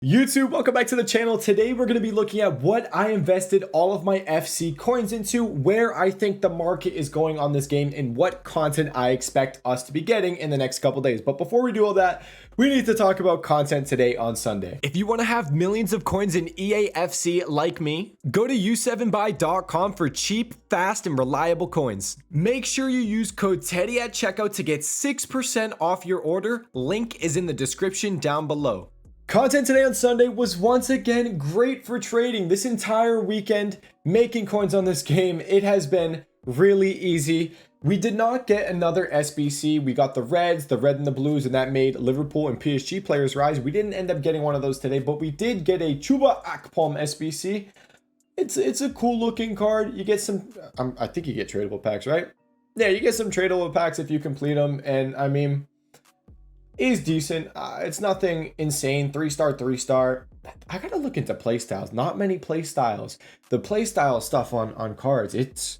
YouTube, welcome back to the channel. Today we're going to be looking at what I invested all of my FC coins into, where I think the market is going on this game, and what content I expect us to be getting in the next couple days. But before we do all that, we need to talk about content today on Sunday. If you want to have millions of coins in EAFC like me, go to u7buy.com for cheap, fast, and reliable coins. Make sure you use code TEDDY at checkout to get 6% off your order. Link is in the description down below. Content today on Sunday was once again great for trading. This entire weekend, making coins on this game, it has been really easy. We did not get another SBC. We got the Reds, the Red and the Blues, and that made Liverpool and PSG players rise. We didn't end up getting one of those today, but we did get a Chuba Akpom SBC. It's a cool looking card. You get some, I think you get tradable packs, right? Yeah, you get some tradable packs if you complete them, and I mean, is decent. It's nothing insane. 3-star, 3-star. I gotta look into playstyles. Not many playstyles. The playstyle stuff on cards,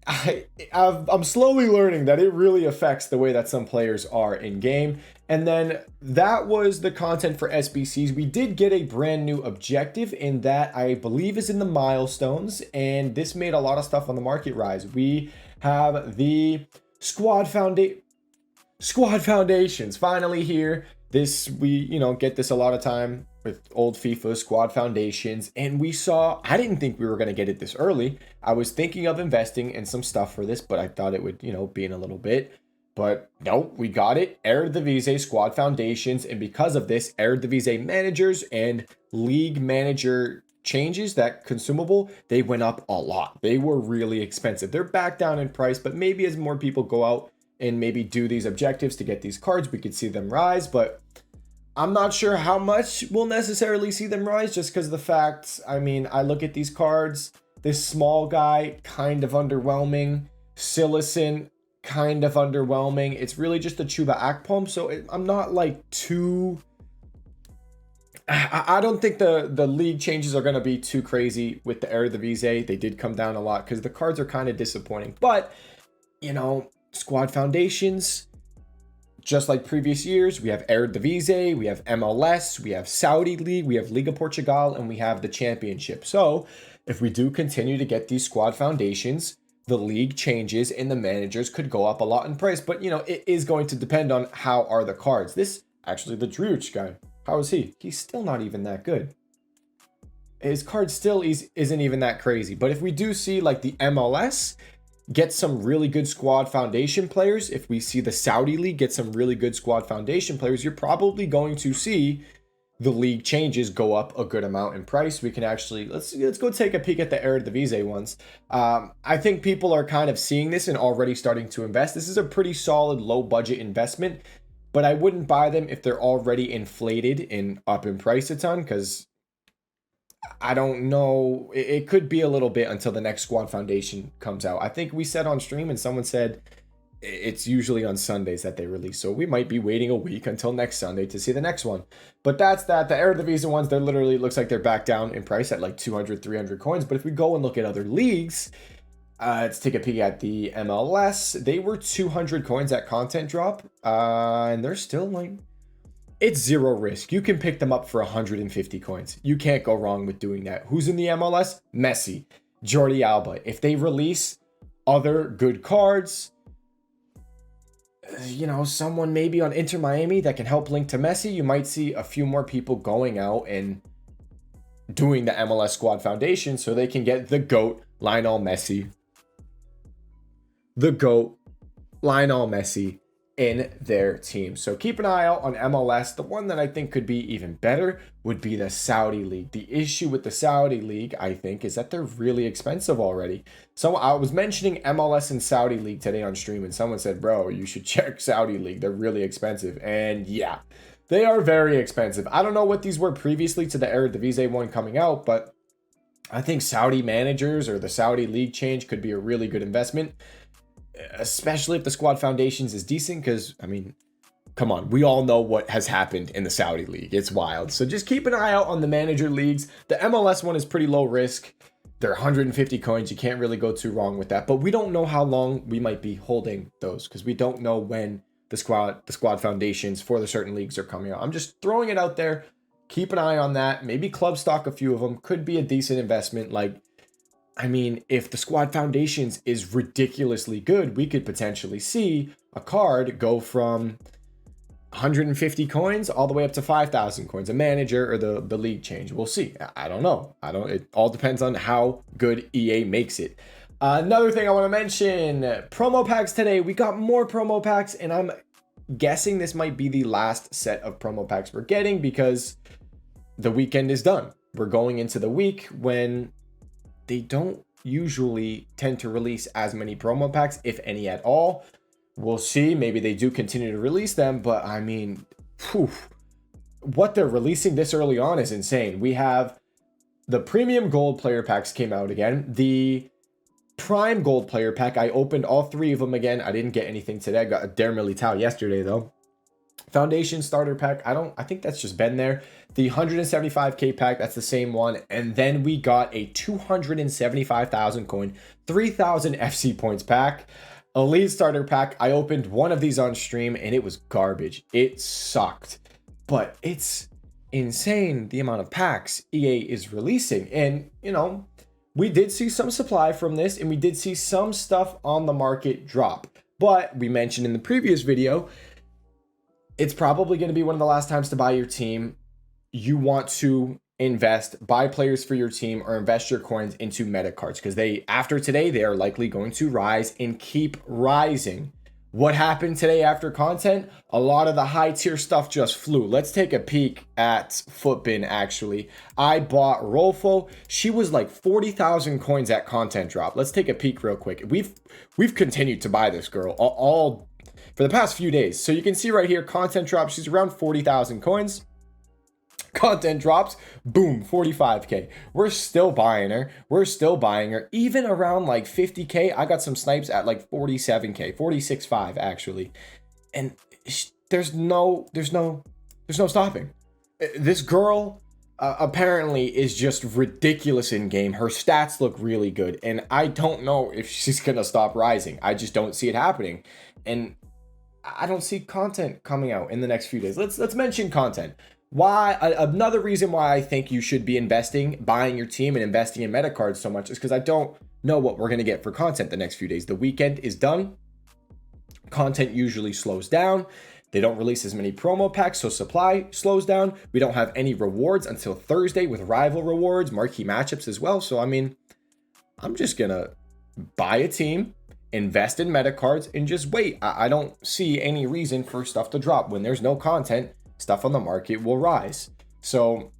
I'm slowly learning that it really affects the way that some players are in game. And then that was the content for SBCs. We did get a brand new objective in that I believe is in the milestones, and this made a lot of stuff on the market rise. We have the Squad Foundations finally here. We get this a lot of time with old FIFA Squad Foundations, and I didn't think we were going to get it this early. I was thinking of investing in some stuff for this, but I thought it would be in a little bit, but no, we got it. Eredivisie Squad Foundations, and because of this, Eredivisie managers and league manager changes, that consumable, they went up a lot. They were really expensive. They're back down in price, but maybe as more people go out and maybe do these objectives to get these cards, we could see them rise. But I'm not sure how much we'll necessarily see them rise, just because of the fact, I mean, I look at these cards, this small guy, kind of underwhelming. Silicin, kind of underwhelming. It's really just a Chuba Akpom, so I'm not like too... I don't think the league changes are going to be too crazy with the Eredivisie. They did come down a lot because the cards are kind of disappointing. But, Squad Foundations, just like previous years, we have Eredivisie, we have MLS, we have Saudi League, we have Liga Portugal, and we have the Championship. So if we do continue to get these Squad Foundations, the league changes and the managers could go up a lot in price. But, it is going to depend on how are the cards. The Druich guy, how is he? He's still not even that good. His card still isn't even that crazy. But if we do see like the MLS get some really good Squad Foundation players, if we see the Saudi League get some really good Squad Foundation players, you're probably going to see the league changes go up a good amount in price. We can actually, let's go take a peek at the Eredivisie ones. I think people are kind of seeing this and already starting to invest. This is a pretty solid low budget investment, but I wouldn't buy them if they're already inflated and up in price a ton, because I don't know. It could be a little bit until the next Squad Foundation comes out. I think we said on stream and someone said it's usually on Sundays that they release. So we might be waiting a week until next Sunday to see the next one. But that's that. The Eredivisie ones, they're literally, looks like they're back down in price at like 200, 300 coins. But if we go and look at other leagues, let's take a peek at the MLS. They were 200 coins at content drop. And they're still like... It's zero risk. You can pick them up for 150 coins. You can't go wrong with doing that. Who's in the MLS? Messi, Jordi Alba. If they release other good cards, someone maybe on Inter Miami that can help link to Messi, you might see a few more people going out and doing the MLS Squad Foundation so they can get the GOAT, Lionel Messi. The GOAT, Lionel Messi, in their team. So keep an eye out on MLS. The one that I think could be even better would be the Saudi League. The issue with the Saudi League, I think, is that they're really expensive already. So I was mentioning MLS and Saudi League today on stream, and someone said, bro, you should check Saudi League. They're really expensive. And yeah, they are very expensive. I don't know what these were previously to the Eredivisie one coming out, but I think Saudi managers or the Saudi League change could be a really good investment, especially if the Squad Foundations is decent, because, I mean, come on, we all know what has happened in the Saudi League. It's wild. So just keep an eye out on the manager leagues. The MLS one is pretty low risk. They're 150 coins. You can't really go too wrong with that. But we don't know how long we might be holding those, because we don't know when the squad foundations for the certain leagues are coming out. I'm just throwing it out there. keep an eye on that. Maybe club stock a few of them. Could be a decent investment. Like, I mean, if the squad foundations is ridiculously good, we could potentially see a card go from 150 coins all the way up to 5,000 coins. A manager or the league change. We'll see. I don't know. It all depends on how good EA makes it. Another thing I want to mention, promo packs today. We got more promo packs, and I'm guessing this might be the last set of promo packs we're getting because the weekend is done. We're going into the week when they don't usually tend to release as many promo packs, if any at all. We'll see. Maybe they do continue to release them, but I mean, what they're releasing this early on is insane. We have the premium gold player packs came out again. The prime gold player pack, I opened all 3 of them again. I didn't get anything today. I got a Dare Militao yesterday though. Foundation starter pack, I think that's just been there. The 175k pack, that's the same one. And then we got a 275,000 coin, 3,000 FC points pack. Elite starter pack. I opened one of these on stream and it was garbage. It sucked. But it's insane the amount of packs EA is releasing. And, you know, we did see some supply from this and we did see some stuff on the market drop. But we mentioned in the previous video, it's probably going to be one of the last times to buy your team. You want to invest, buy players for your team, or invest your coins into meta cards because after today, they are likely going to rise and keep rising. What happened today after content? A lot of the high tier stuff just flew. Let's take a peek at Footbin actually. I bought Rolfo. She was like 40,000 coins at content drop. Let's take a peek real quick. We've continued to buy this girl all for the past few days. So you can see right here, content drops. She's around 40,000 coins. Content drops, boom, 45k. We're still buying her. We're still buying her. Even around like 50k, I got some snipes at like 47k, 46.5 actually. And there's no stopping. This girl apparently is just ridiculous in game. Her stats look really good, and I don't know if she's gonna stop rising. I just don't see it happening, and I don't see content coming out in the next few days. Let's mention content. Why? Another reason why I think you should be buying your team and investing in meta cards so much is because I don't know what we're going to get for content the next few days. The weekend is done. Content usually slows down. They don't release as many promo packs, so supply slows down. We don't have any rewards until Thursday with rival rewards, marquee matchups as well. So, I mean, I'm just going to buy a team, invest in meta cards, and just wait. I don't see any reason for stuff to drop. When there's no content, stuff on the market will rise. So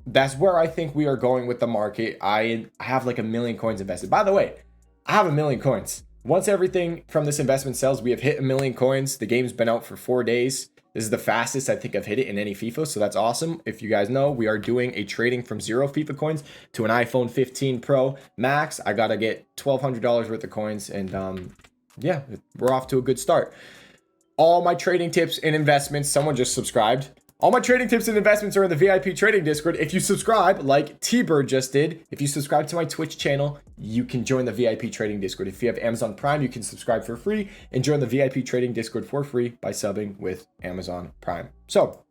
that's where I think we are going with the market. I have like 1 million coins invested. By the way, I have 1 million coins. Once everything from this investment sells, we have hit 1 million coins. The game's been out for 4 days. This is the fastest I think I've hit it in any FIFA, so that's awesome. If you guys know, we are doing a trading from 0 FIFA coins to an iPhone 15 Pro Max. I gotta get $1,200 worth of coins, and yeah, we're off to a good start. All my trading tips and investments, someone just subscribed. All my trading tips and investments are in the VIP trading Discord. If you subscribe, like T-Bird just did, if you subscribe to my Twitch channel, you can join the VIP trading Discord. If you have Amazon Prime, you can subscribe for free and join the VIP trading Discord for free by subbing with Amazon Prime. So,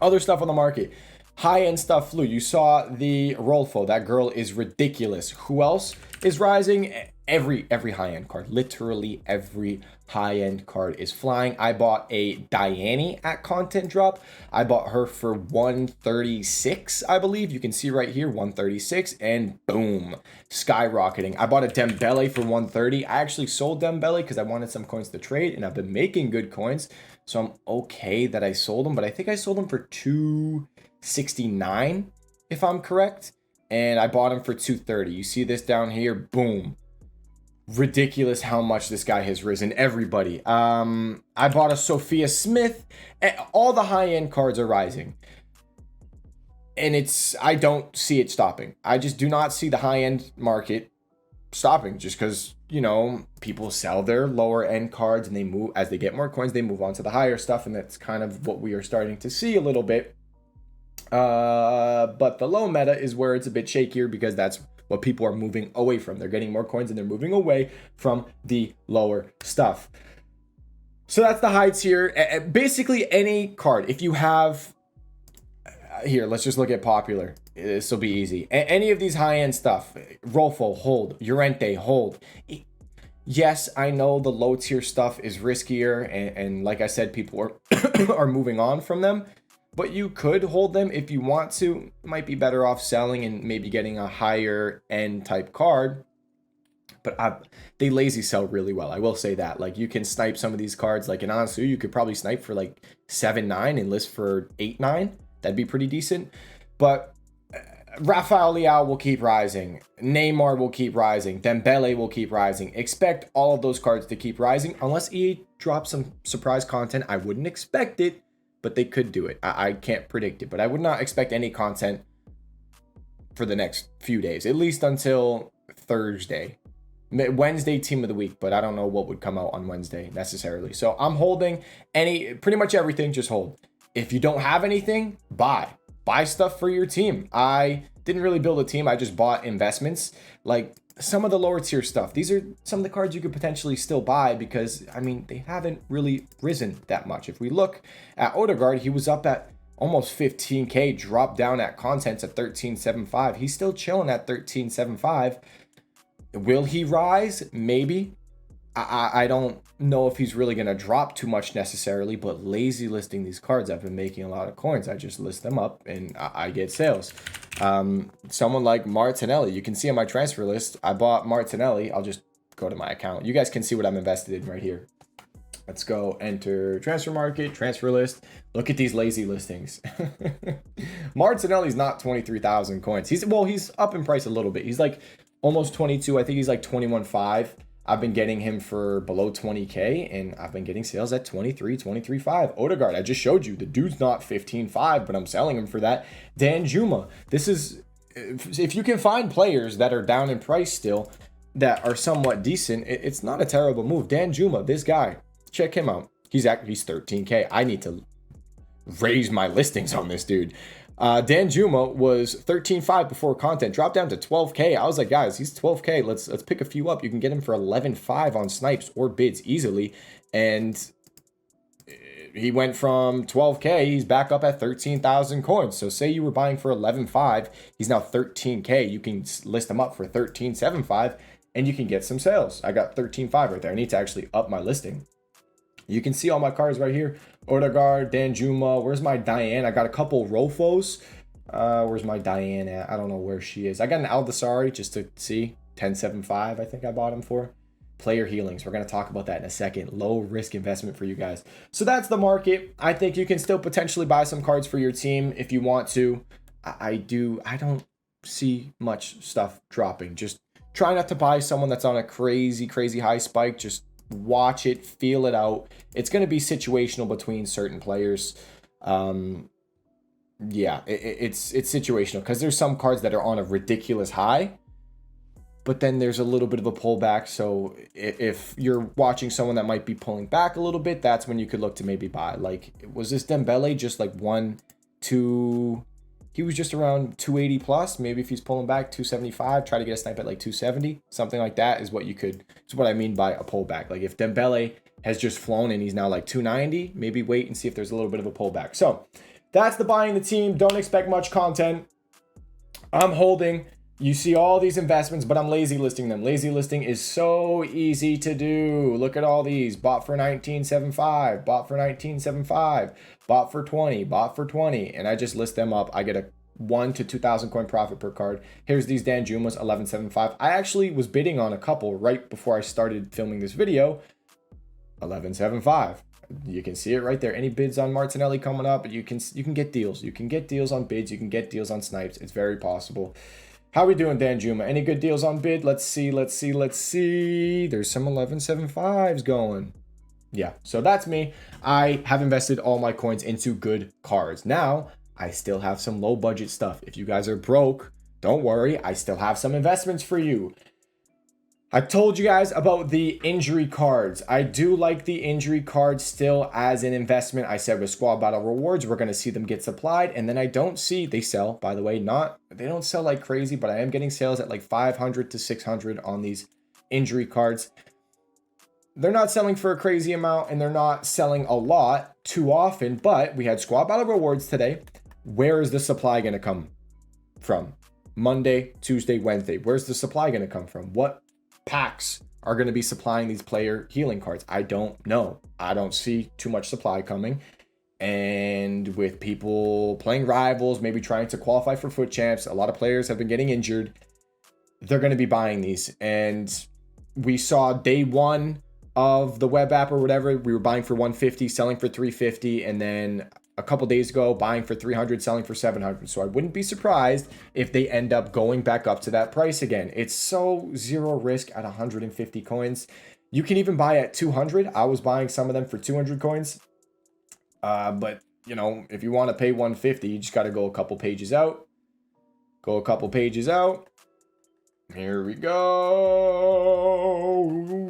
other stuff on the market. High-end stuff flew. You saw the Rolfo. That girl is ridiculous. Who else is rising? Every high-end card. Literally every high-end card is flying. I bought a Diane at content drop. I bought her for 136, I believe. You can see right here, 136, and boom, skyrocketing. I bought a Dembele for 130. I actually sold Dembele because I wanted some coins to trade, and I've been making good coins, so I'm okay that I sold them, but I think I sold them for 269, if I'm correct, and I bought them for 230. You see this down here, boom. Ridiculous how much this guy has risen. Everybody. I bought a Sophia Smith. All the high-end cards are rising. And I don't see it stopping. I just do not see the high-end market stopping just because, you know, people sell their lower-end cards and they move, as they get more coins, they move on to the higher stuff. And that's kind of what we are starting to see a little bit. But the low meta is where it's a bit shakier because that's what people are moving away from. They're getting more coins and they're moving away from the lower stuff. So that's the high tier. Basically any card. If you have, Here, let's just look at popular. This will be easy. Any of these high-end stuff, Rolfo, hold. Llorente, hold. Yes, I know the low tier stuff is riskier, and like I said, people are are moving on from them. But you could hold them if you want to. Might be better off selling and maybe getting a higher end type card. But they lazy sell really well. I will say that. Like, you can snipe some of these cards. Like in Ansu, you could probably snipe for like 7-9 and list for 8-9. That'd be pretty decent. But Rafael Leao will keep rising. Neymar will keep rising. Dembele will keep rising. Expect all of those cards to keep rising. Unless EA drops some surprise content, I wouldn't expect it. But they could do it. I can't predict it. But I would not expect any content for the next few days. At least until Thursday. Wednesday team of the week, but I don't know what would come out on Wednesday necessarily. So I'm holding pretty much everything, just hold. If you don't have anything, buy stuff for your team. I didn't really build a team. I just bought investments. Like some of the lower tier stuff. These are some of the cards you could potentially still buy because, I mean, they haven't really risen that much. If we look at Odegaard, he was up at almost 15K, dropped down at contents at 13.75. He's still chilling at 13.75. Will he rise? Maybe. I don't know if he's really going to drop too much necessarily, but lazy listing these cards, I've been making a lot of coins. I just list them up and I get sales. Someone like Martinelli, you can see on my transfer list, I bought Martinelli. I'll just go to my account. You guys can see what I'm invested in right here. Let's go enter transfer market, transfer list. Look at these lazy listings. Martinelli's not 23,000 coins. He's up in price a little bit. He's like almost 22. I think he's like 21.5. I've been getting him for below 20K, and I've been getting sales at 23, 23.5. Odegaard, I just showed you. The dude's not 15.5, but I'm selling him for that. Dan Juma. This is, if you can find players that are down in price still, that are somewhat decent, it's not a terrible move. Dan Juma, this guy, check him out. He's 13K. I need to raise my listings on this dude. Dan Juma was 13.5 before content, dropped down to 12K. I was like, guys, he's 12K. Let's pick a few up. You can get him for 11.5 on snipes or bids easily. And he went from 12K, he's back up at 13,000 coins. So say you were buying for 11.5, he's now 13K. You can list him up for 13.75 and you can get some sales. I got 13.5 right there. I need to actually up my listing. You can see all my cards right here. Odegaard, Dan Juma. Where's my Diane? I got a couple Rofos. Where's my Diane at? I don't know where she is. I got an Aldasari just to see. 10.75 I think I bought him for. Player healings. We're going to talk about that in a second. Low risk investment for you guys. So that's the market. I think you can still potentially buy some cards for your team if you want to. I don't see much stuff dropping. Just try not to buy someone that's on a crazy high spike. Just watch it, feel it out. It's going to be situational between certain players. Yeah, it's situational because there's some cards that are on a ridiculous high, but then there's a little bit of a pullback. So if you're watching someone that might be pulling back a little bit, that's when you could look to maybe buy. Like, was this Dembele just like 2? He was just around 280 plus. Maybe if he's pulling back 275, try to get a snipe at like 270, something like that is what you could. It's what I mean by a pullback. Like if Dembele has just flown and he's now like 290, maybe wait and see if there's a little bit of a pullback. So that's the buying the team. Don't expect much content. I'm holding. You see all these investments, but I'm lazy listing them. Lazy listing is so easy to do. Look at all these. Bought for 19.75, bought for 19.75, bought for 20, bought for 20, and I just list them up. I get a 1 to 2,000 coin profit per card. Here's these Dan Jumas, 11.75. I actually was bidding on a couple right before I started filming this video. 11.75. You can see it right there. Any bids on Martinelli coming up, you can get deals. You can get deals on bids. You can get deals on snipes. It's very possible. How we doing, Dan Juma? Any good deals on bid? Let's see. There's some 11.75s going. Yeah, so that's me. I have invested all my coins into good cards. Now, I still have some low budget stuff. If you guys are broke, don't worry. I still have some investments for you. I told you guys about the injury cards. I do like the injury cards still as an investment. I said with squad battle rewards, we're going to see them get supplied. And then I don't see, they sell, by the way, they don't sell like crazy, but I am getting sales at like 500 to 600 on these injury cards. They're not selling for a crazy amount and they're not selling a lot too often, but we had squad battle rewards today. where is the supply going to come from? Monday, Tuesday, Wednesday. Where's the supply going to come from? What packs are going to be supplying these player healing cards? I don't know. I don't see too much supply coming. And with people playing rivals, maybe trying to qualify for foot champs, a lot of players have been getting injured. They're going to be buying these. And we saw day one of the web app or whatever, we were buying for 150, selling for 350, and then a couple days ago buying for 300, selling for 700. So I wouldn't be surprised if they end up going back up to that price again. It's so zero risk at 150 coins. You can even buy at 200. I was buying some of them for 200 coins. But you know, if you want to pay 150, you just got to go a couple pages out. Here we go.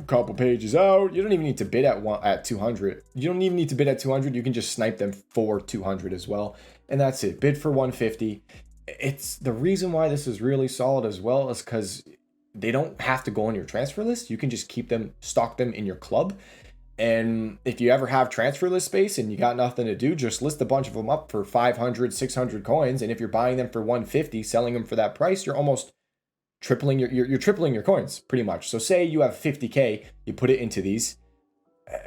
Couple pages out. You don't even need to bid at 200. You don't even need to bid at 200. You can just snipe them for 200 as well. And that's it. Bid for 150. It's the reason why this is really solid as well is because they don't have to go on your transfer list. You can just keep them, stock them in your club. And if you ever have transfer list space and you got nothing to do, just list a bunch of them up for 500, 600 coins. And if you're buying them for 150, selling them for that price, you're almost tripling you're tripling your coins pretty much. So say you have 50K, you put it into these.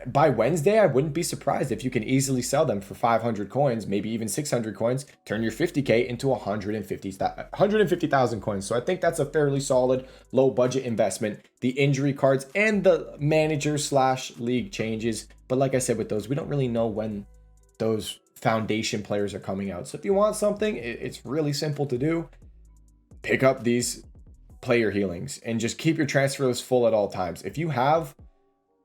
By Wednesday, I wouldn't be surprised if you can easily sell them for 500 coins, maybe even 600 coins, turn your 50K into 150,000 coins. So I think that's a fairly solid low budget investment. The injury cards and the manager / league changes. But like I said, with those, we don't really know when those foundation players are coming out. So if you want something, it's really simple to do. Pick up these player healings and just keep your transfer list full at all times. If you have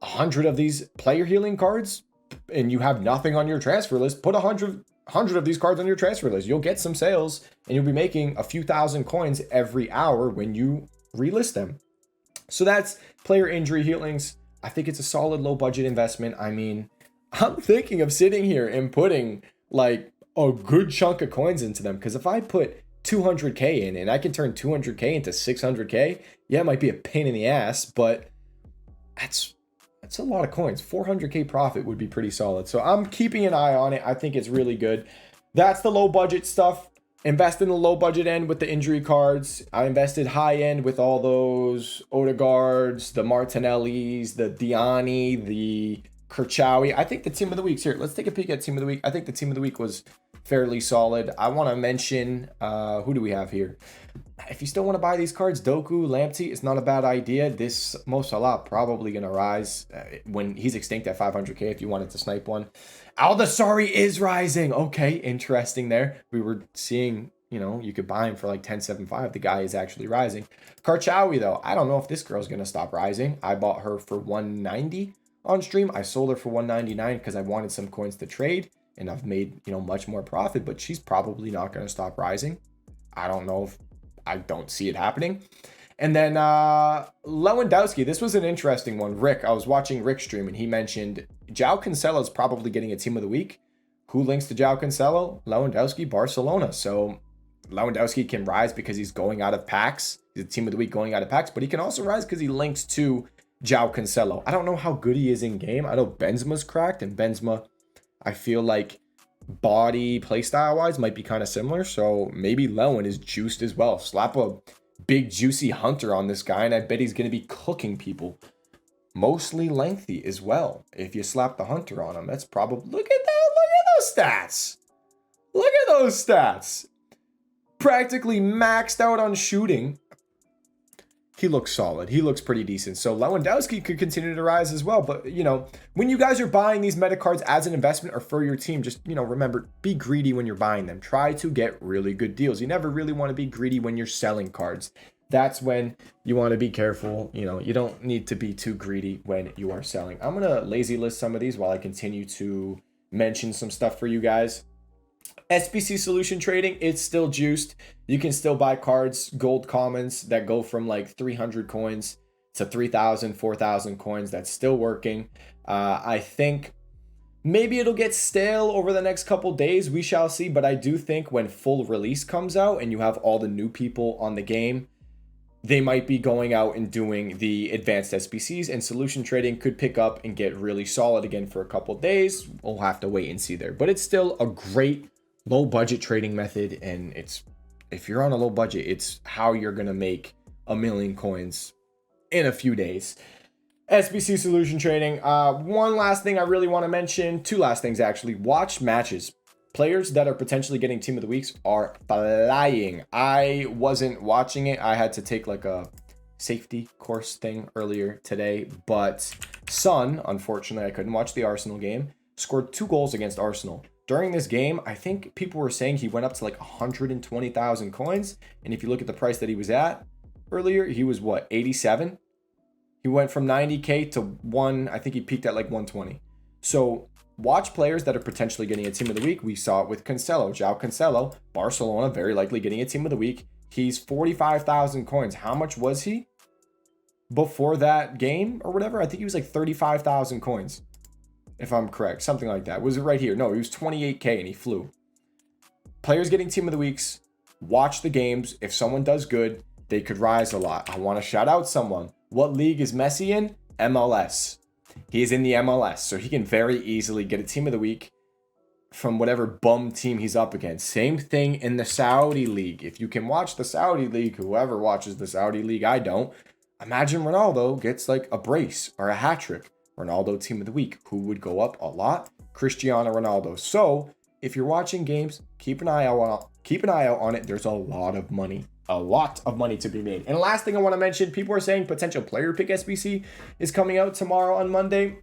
100 of these player healing cards and you have nothing on your transfer list, put 100 of these cards on your transfer list. You'll get some sales and you'll be making a few thousand coins every hour when you relist them. So that's player injury healings. I think it's a solid low budget investment. I mean, I'm thinking of sitting here and putting like a good chunk of coins into them, because if I put 200K in and I can turn 200K into 600K, yeah, it might be a pain in the ass, but that's a lot of coins. 400K profit would be pretty solid. So I'm keeping an eye on it. I think it's really good. That's the low budget stuff. Invest in the low budget end with the injury cards. I invested high end with all those Odegaards, the Martinellis, the Diani, the Kirchawi. I think the team of the week's here. Let's take a peek at team of the week. I think the team of the week was fairly solid. I want to mention, who do we have here? If you still want to buy these cards, Doku, Lamptey, it's not a bad idea. This Mo Salah probably going to rise when he's extinct at 500K if you wanted to snipe one. Aldasari is rising. Okay, interesting there. We were seeing, you know, you could buy him for like 10.75. The guy is actually rising. Karchawi, though, I don't know if this girl's going to stop rising. I bought her for 190 on stream. I sold her for 199 because I wanted some coins to trade, and I've made, you know, much more profit, but she's probably not going to stop rising. I don't know if I don't see it happening. And then Lewandowski, this was an interesting one. Rick, I was watching Rick's stream and he mentioned João Cancelo is probably getting a team of the week. Who links to João Cancelo? Lewandowski, Barcelona. So Lewandowski can rise because he's going out of packs. He's a team of the week going out of packs, but he can also rise because he links to João Cancelo. I don't know how good he is in game. I know Benzema's cracked, and Benzema, I feel like body playstyle wise might be kind of similar. So maybe Lewan is juiced as well. Slap a big juicy hunter on this guy and I bet he's going to be cooking people. Mostly lengthy as well. If you slap the hunter on him, that's probably, look at those stats. Look at those stats. Practically maxed out on shooting. He looks solid. He looks pretty decent. So Lewandowski could continue to rise as well. But, you know, when you guys are buying these meta cards as an investment or for your team, just, you know, remember, be greedy when you're buying them. Try to get really good deals. You never really want to be greedy when you're selling cards. That's when you want to be careful. You know, you don't need to be too greedy when you are selling. I'm going to lazy list some of these while I continue to mention some stuff for you guys. SBC solution trading, it's still juiced. You can still buy cards, gold commons that go from like 300 coins to 3,000, 4,000 coins. That's still working. I think maybe it'll get stale over the next couple days. We shall see. But I do think when full release comes out and you have all the new people on the game, they might be going out and doing the advanced SBCs, and solution trading could pick up and get really solid again for a couple days. We'll have to wait and see there. But it's still a great low budget trading method, and if you're on a low budget, it's how you're gonna make 1,000,000 coins in a few days. SBC solution trading. One last thing I really want to mention, two last things actually. Watch matches. Players that are potentially getting team of the weeks are flying. I wasn't watching it. I had to take like a safety course thing earlier today, but Son, unfortunately, I couldn't watch the Arsenal game, scored 2 goals against Arsenal. During this game, I think people were saying he went up to like 120,000 coins. And if you look at the price that he was at earlier, he was what, 87? He went from 90K to I think he peaked at like 120. So watch players that are potentially getting a team of the week. We saw it with Cancelo, João Cancelo, Barcelona, very likely getting a team of the week. He's 45,000 coins. How much was he before that game or whatever? I think he was like 35,000 coins, if I'm correct. Something like that. Was it right here? No, he was 28K and he flew. Players getting team of the weeks. Watch the games. If someone does good, they could rise a lot. I want to shout out someone. What league is Messi in? MLS. He is in the MLS, so he can very easily get a team of the week from whatever bum team he's up against. Same thing in the Saudi league. If you can watch the Saudi league, whoever watches the Saudi league, I don't. Imagine Ronaldo gets like a brace or a hat trick. Ronaldo team of the week. Who would go up a lot? Cristiano Ronaldo. So if you're watching games, keep an eye out on it. There's a lot of money. A lot of money to be made. And last thing I want to mention, people are saying potential player pick SBC is coming out tomorrow on Monday.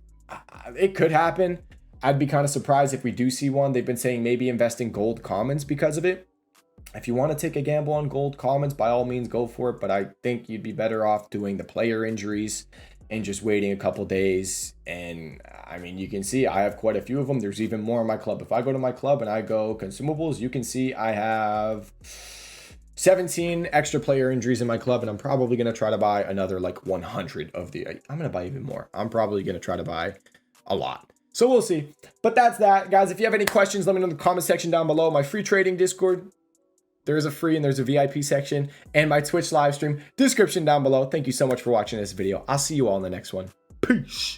It could happen. I'd be kind of surprised if we do see one. They've been saying maybe invest in gold commons because of it. If you want to take a gamble on gold commons, by all means, go for it. But I think you'd be better off doing the player injuries and just waiting a couple days. And I mean, you can see I have quite a few of them. There's even more in my club. If I go to my club and I go consumables, you can see I have 17 extra player injuries in my club, and I'm probably going to try to buy another like 100 of the, I'm going to buy even more. I'm probably going to try to buy a lot. So we'll see. But that's that, guys. If you have any questions, let me know in the comment section down below. My free trading Discord, there is a free and there's a VIP section, and my Twitch live stream description down below. Thank you so much for watching this video. I'll see you all in the next one. Peace.